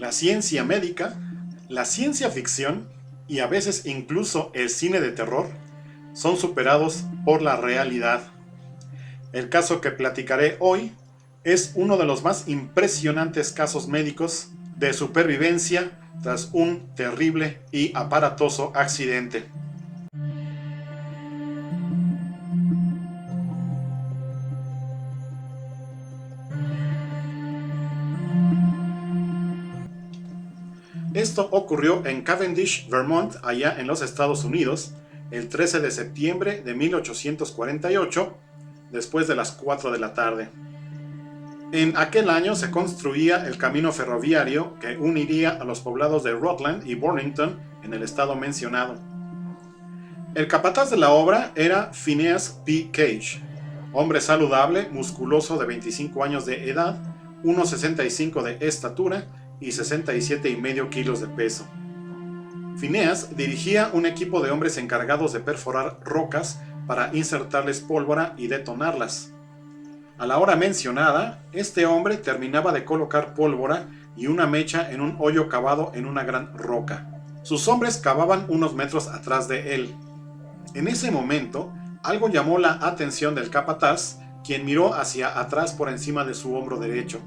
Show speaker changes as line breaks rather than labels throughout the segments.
la ciencia médica, la ciencia ficción y a veces incluso el cine de terror son superados por la realidad. El caso que platicaré hoy es uno de los más impresionantes casos médicos de supervivencia tras un terrible y aparatoso accidente. Esto ocurrió en Cavendish, Vermont, allá en los Estados Unidos, el 13 de septiembre de 1848, después de las 4 de la tarde. En aquel año se construía el camino ferroviario que uniría a los poblados de Rutland y Burlington en el estado mencionado. El capataz de la obra era Phineas P. Cage, hombre saludable, musculoso de 25 años de edad, 1,65 de estatura y 67,5 kilos de peso. Phineas dirigía un equipo de hombres encargados de perforar rocas para insertarles pólvora y detonarlas. A la hora mencionada, este hombre terminaba de colocar pólvora y una mecha en un hoyo cavado en una gran roca. Sus hombres cavaban unos metros atrás de él. En ese momento, algo llamó la atención del capataz, quien miró hacia atrás por encima de su hombro derecho.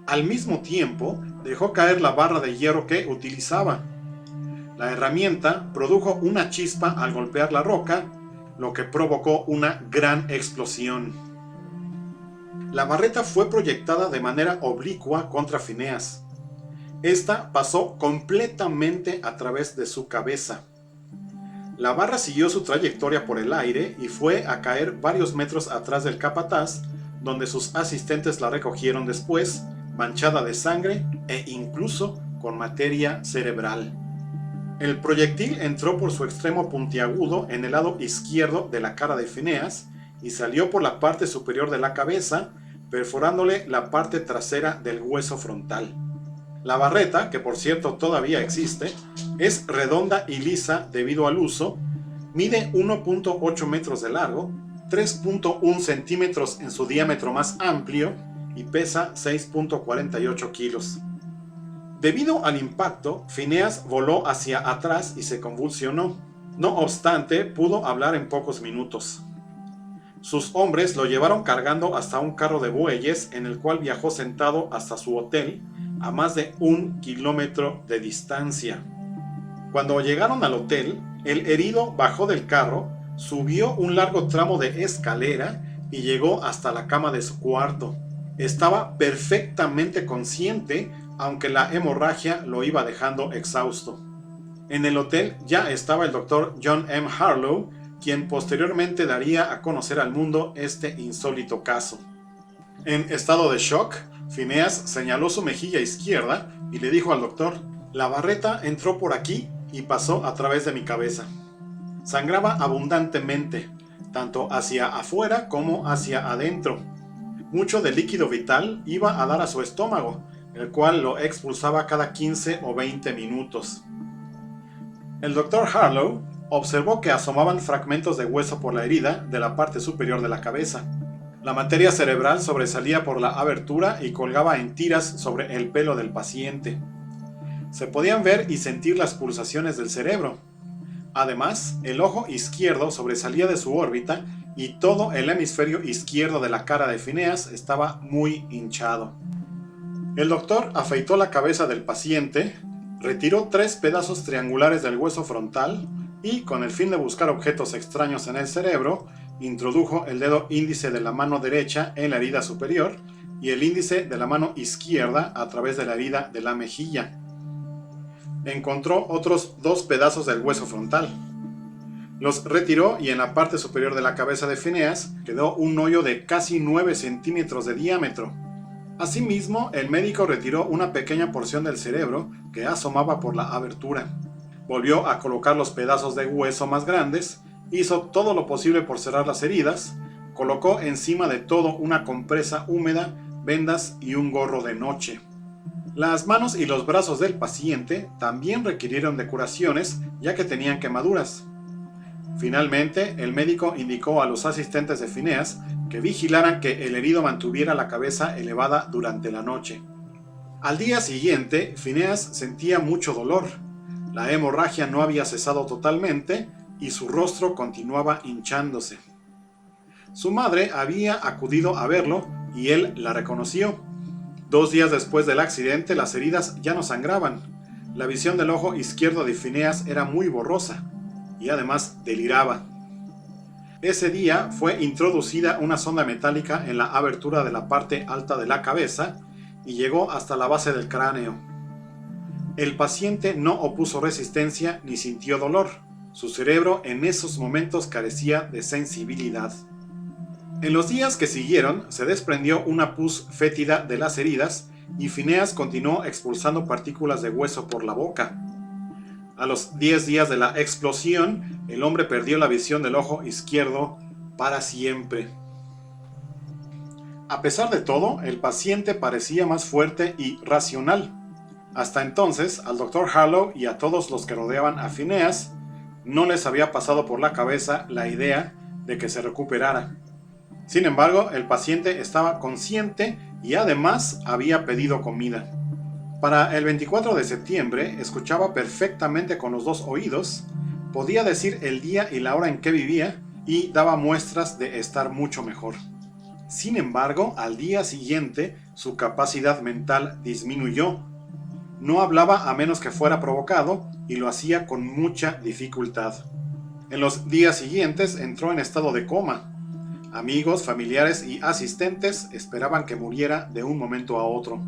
Al mismo tiempo, dejó caer la barra de hierro que utilizaba. La herramienta produjo una chispa al golpear la roca, lo que provocó una gran explosión. La barreta fue proyectada de manera oblicua contra Phineas. Esta pasó completamente a través de su cabeza. La barra siguió su trayectoria por el aire y fue a caer varios metros atrás del capataz, donde sus asistentes la recogieron después, manchada de sangre e incluso con materia cerebral. El proyectil entró por su extremo puntiagudo en el lado izquierdo de la cara de Phineas y salió por la parte superior de la cabeza, perforándole la parte trasera del hueso frontal. La barreta, que por cierto todavía existe, es redonda y lisa debido al uso, mide 1,8 metros de largo, 3,1 centímetros en su diámetro más amplio y pesa 6,48 kilos. Debido al impacto, Phineas voló hacia atrás y se convulsionó. No obstante, pudo hablar en pocos minutos. Sus hombres lo llevaron cargando hasta un carro de bueyes en el cual viajó sentado hasta su hotel, a más de 1 kilómetro de distancia. Cuando llegaron al hotel, el herido bajó del carro, subió un largo tramo de escalera y llegó hasta la cama de su cuarto. Estaba perfectamente consciente, aunque la hemorragia lo iba dejando exhausto. En el hotel ya estaba el doctor John M. Harlow, quien posteriormente daría a conocer al mundo este insólito caso. En estado de shock, Phineas señaló su mejilla izquierda y le dijo al doctor: «La barreta entró por aquí y pasó a través de mi cabeza». Sangraba abundantemente, tanto hacia afuera como hacia adentro. Mucho de líquido vital iba a dar a su estómago, el cual lo expulsaba cada 15 o 20 minutos. El doctor Harlow observó que asomaban fragmentos de hueso por la herida de la parte superior de la cabeza. La materia cerebral sobresalía por la abertura y colgaba en tiras sobre el pelo del paciente. Se podían ver y sentir las pulsaciones del cerebro. Además, el ojo izquierdo sobresalía de su órbita y todo el hemisferio izquierdo de la cara de Phineas estaba muy hinchado. El doctor afeitó la cabeza del paciente, retiró 3 pedazos triangulares del hueso frontal y, con el fin de buscar objetos extraños en el cerebro, introdujo el dedo índice de la mano derecha en la herida superior y el índice de la mano izquierda a través de la herida de la mejilla. Encontró otros 2 pedazos del hueso frontal. Los retiró y en la parte superior de la cabeza de Phineas quedó un hoyo de casi 9 centímetros de diámetro. Asimismo, el médico retiró una pequeña porción del cerebro que asomaba por la abertura. Volvió a colocar los pedazos de hueso más grandes, hizo todo lo posible por cerrar las heridas, colocó encima de todo una compresa húmeda, vendas y un gorro de noche. Las manos y los brazos del paciente también requirieron de curaciones, ya que tenían quemaduras. Finalmente, el médico indicó a los asistentes de Phineas que vigilaran que el herido mantuviera la cabeza elevada durante la noche. Al día siguiente, Phineas sentía mucho dolor. La hemorragia no había cesado totalmente y su rostro continuaba hinchándose. Su madre había acudido a verlo y él la reconoció. 2 días después del accidente, las heridas ya no sangraban. La visión del ojo izquierdo de Phineas era muy borrosa y además deliraba. Ese día fue introducida una sonda metálica en la abertura de la parte alta de la cabeza y llegó hasta la base del cráneo. El paciente no opuso resistencia ni sintió dolor. Su cerebro en esos momentos carecía de sensibilidad. En los días que siguieron, se desprendió una pus fétida de las heridas y Phineas continuó expulsando partículas de hueso por la boca. A los 10 días de la explosión, el hombre perdió la visión del ojo izquierdo para siempre. A pesar de todo, el paciente parecía más fuerte y racional. Hasta entonces, al Dr. Harlow y a todos los que rodeaban a Phineas, no les había pasado por la cabeza la idea de que se recuperara. Sin embargo, el paciente estaba consciente y además había pedido comida. Para el 24 de septiembre escuchaba perfectamente con los dos oídos, podía decir el día y la hora en que vivía y daba muestras de estar mucho mejor. Sin embargo, al día siguiente su capacidad mental disminuyó. No hablaba a menos que fuera provocado y lo hacía con mucha dificultad. En los días siguientes entró en estado de coma. Amigos, familiares y asistentes esperaban que muriera de un momento a otro.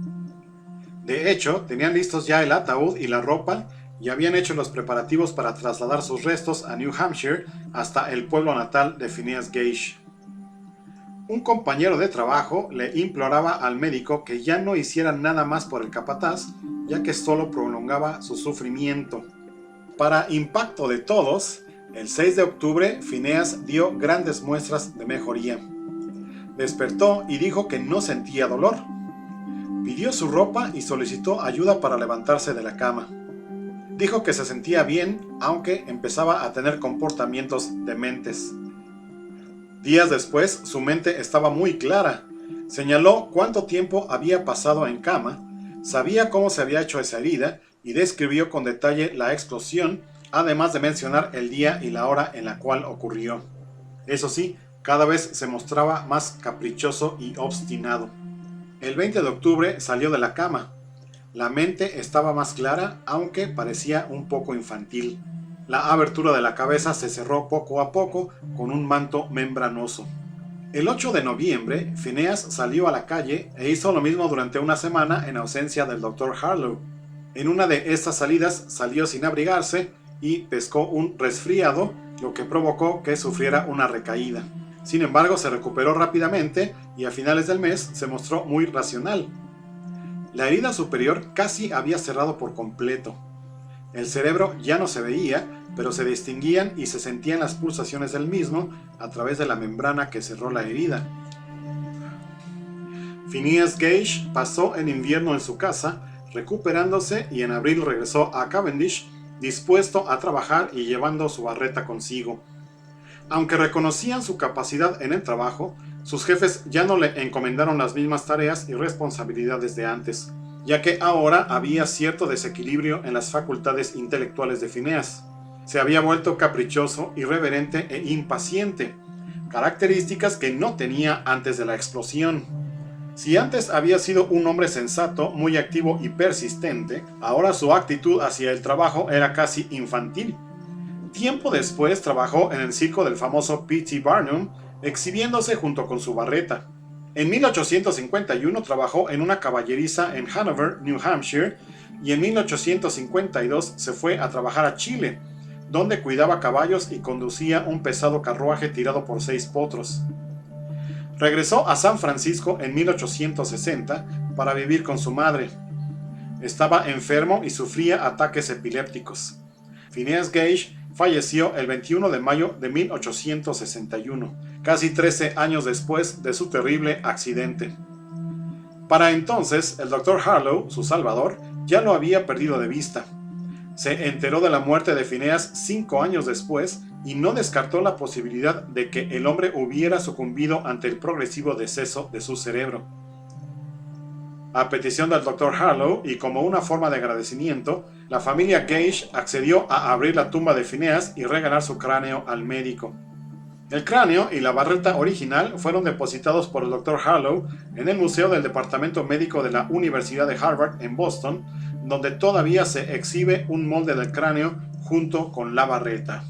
De hecho, tenían listos ya el ataúd y la ropa y habían hecho los preparativos para trasladar sus restos a New Hampshire hasta el pueblo natal de Phineas Gage. Un compañero de trabajo le imploraba al médico que ya no hiciera nada más por el capataz, ya que solo prolongaba su sufrimiento. Para impacto de todos, el 6 de octubre Phineas dio grandes muestras de mejoría. Despertó y dijo que no sentía dolor. Pidió su ropa y solicitó ayuda para levantarse de la cama. Dijo que se sentía bien, aunque empezaba a tener comportamientos dementes. Días después, su mente estaba muy clara. Señaló cuánto tiempo había pasado en cama, sabía cómo se había hecho esa herida y describió con detalle la explosión, además de mencionar el día y la hora en la cual ocurrió. Eso sí, cada vez se mostraba más caprichoso y obstinado. El 20 de octubre salió de la cama. La mente estaba más clara, aunque parecía un poco infantil. La abertura de la cabeza se cerró poco a poco con un manto membranoso. El 8 de noviembre, Phineas salió a la calle e hizo lo mismo durante una semana en ausencia del Dr. Harlow. En una de estas salidas salió sin abrigarse y pescó un resfriado, lo que provocó que sufriera una recaída. Sin embargo, se recuperó rápidamente y a finales del mes se mostró muy racional. La herida superior casi había cerrado por completo. El cerebro ya no se veía, pero se distinguían y se sentían las pulsaciones del mismo a través de la membrana que cerró la herida. Phineas Gage pasó el invierno en su casa, recuperándose, y en abril regresó a Cavendish, dispuesto a trabajar y llevando su barreta consigo. Aunque reconocían su capacidad en el trabajo, sus jefes ya no le encomendaron las mismas tareas y responsabilidades de antes, ya que ahora había cierto desequilibrio en las facultades intelectuales de Phineas. Se había vuelto caprichoso, irreverente e impaciente, características que no tenía antes de la explosión. Si antes había sido un hombre sensato, muy activo y persistente, ahora su actitud hacia el trabajo era casi infantil. Tiempo después trabajó en el circo del famoso P.T. Barnum, exhibiéndose junto con su barreta. En 1851 trabajó en una caballeriza en Hanover, New Hampshire, y en 1852 se fue a trabajar a Chile, donde cuidaba caballos y conducía un pesado carruaje tirado por 6 potros. Regresó a San Francisco en 1860 para vivir con su madre. Estaba enfermo y sufría ataques epilépticos. Phineas Gage falleció el 21 de mayo de 1861, casi 13 años después de su terrible accidente. Para entonces, el Dr. Harlow, su salvador, ya lo había perdido de vista. Se enteró de la muerte de Phineas 5 años después y no descartó la posibilidad de que el hombre hubiera sucumbido ante el progresivo deceso de su cerebro. A petición del Dr. Harlow y como una forma de agradecimiento, la familia Gage accedió a abrir la tumba de Phineas y regalar su cráneo al médico. El cráneo y la barreta original fueron depositados por el Dr. Harlow en el Museo del Departamento Médico de la Universidad de Harvard en Boston, donde todavía se exhibe un molde del cráneo junto con la barreta.